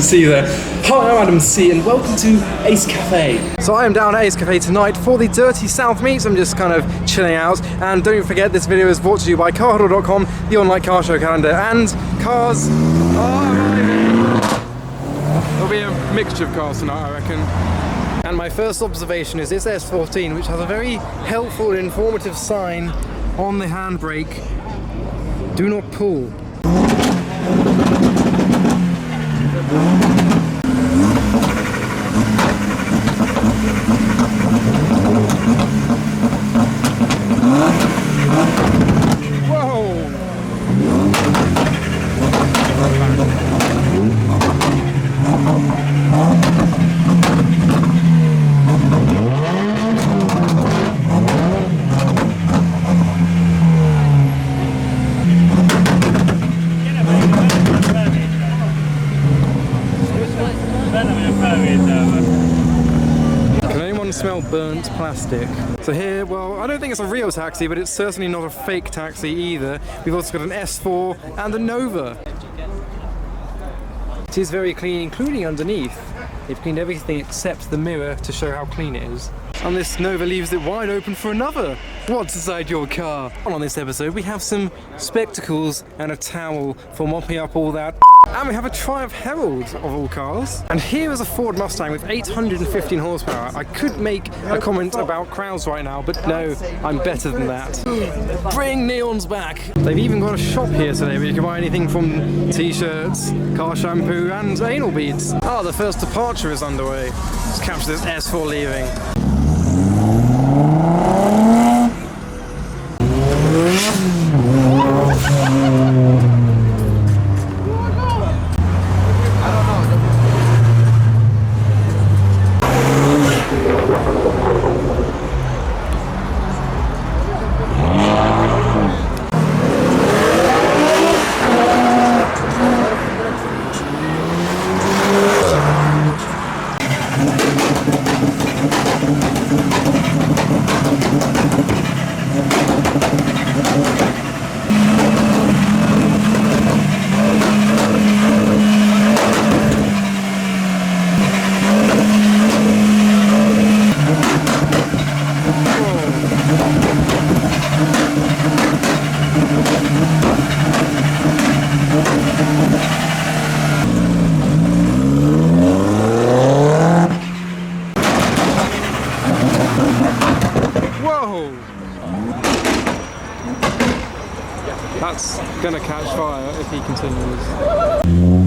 C there. Hi, I'm Adam C and welcome to Ace Café. So I am down at Ace Café tonight for the Dirtee South meets. I'm just kind of chilling out. And don't forget, this video is brought to you by carhuddle.com, the online car show calendar, and cars are arriving. There'll be a mixture of cars tonight, I reckon. And my first observation is this S14, which has a very helpful and informative sign on the handbrake. Do not pull. Can anyone smell burnt plastic? So here, well, I don't think it's a real taxi, but it's certainly not a fake taxi either. We've also got an S4 and a Nova. It is very clean, including underneath. They've cleaned everything except the mirror to show how clean it is. And this Nova leaves it wide open for another. What's inside your car? On this episode, we have some spectacles and a towel for mopping up all that. And we have a Triumph Herald of all cars. And here is a Ford Mustang with 815 horsepower. I could make a comment about crowds right now, but no, I'm better than that. Bring neons back. They've even got a shop here today where you can buy anything from t-shirts, car shampoo, and anal beads. Ah, the first departure is underway. Let's capture this S4 leaving. That's gonna catch fire if he continues.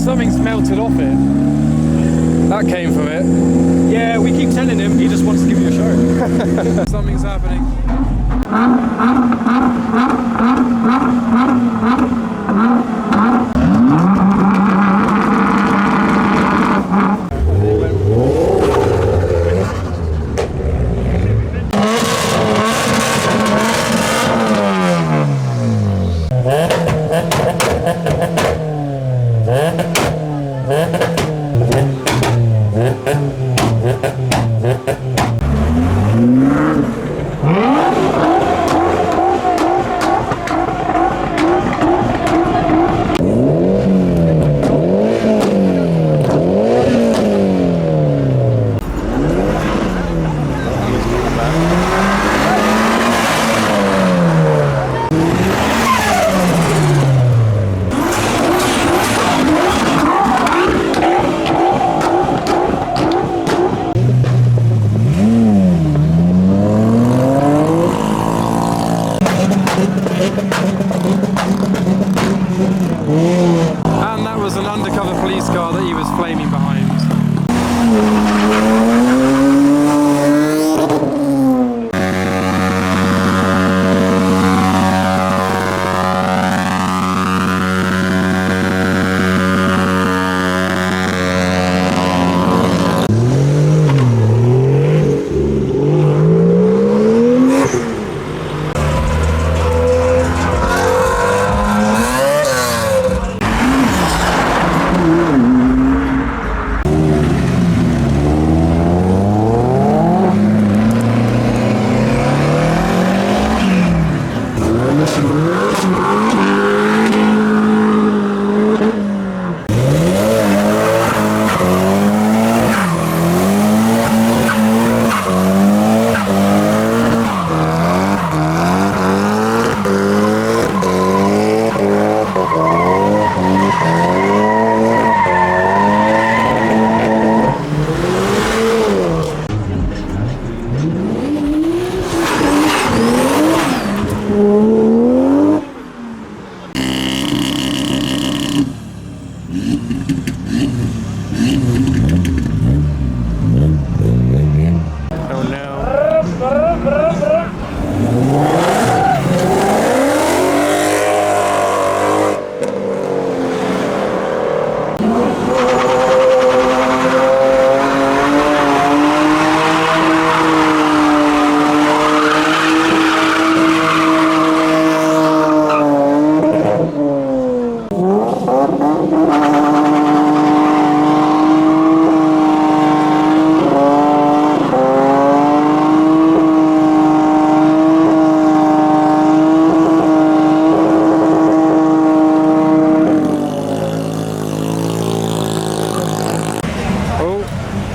Something's melted off it. That came from it. Yeah, we keep telling him, he just wants to give you a show. Something's happening.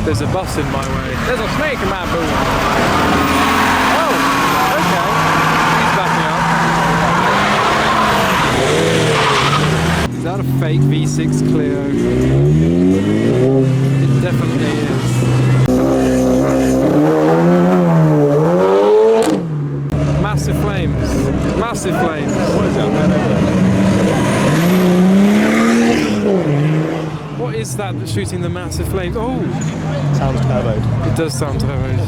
There's a bus in my way. There's a snake in my boot. Oh, okay. He's backing up. Is that a fake V6 Clio? It definitely is. Massive flames. Massive flames. What is that? What is that that's shooting the massive flames? Oh! Sounds turboed. It does sound turboed.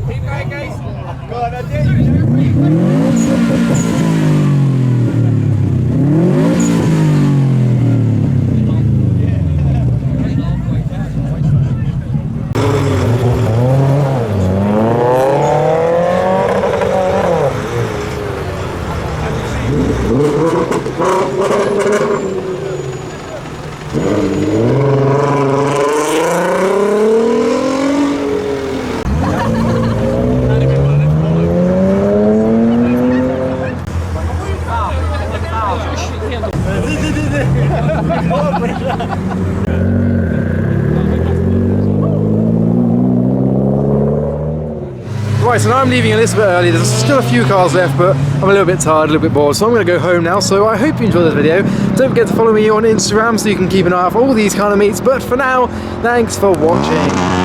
Keep going, guys. Go on, Right, so now I'm leaving a little bit early. There's still a few cars left, but I'm a little bit tired, a little bit bored, so I'm going to go home now. So I hope you enjoyed this video. Don't forget to follow me on Instagram so you can keep an eye out for all these kind of meets. But for now, thanks for watching.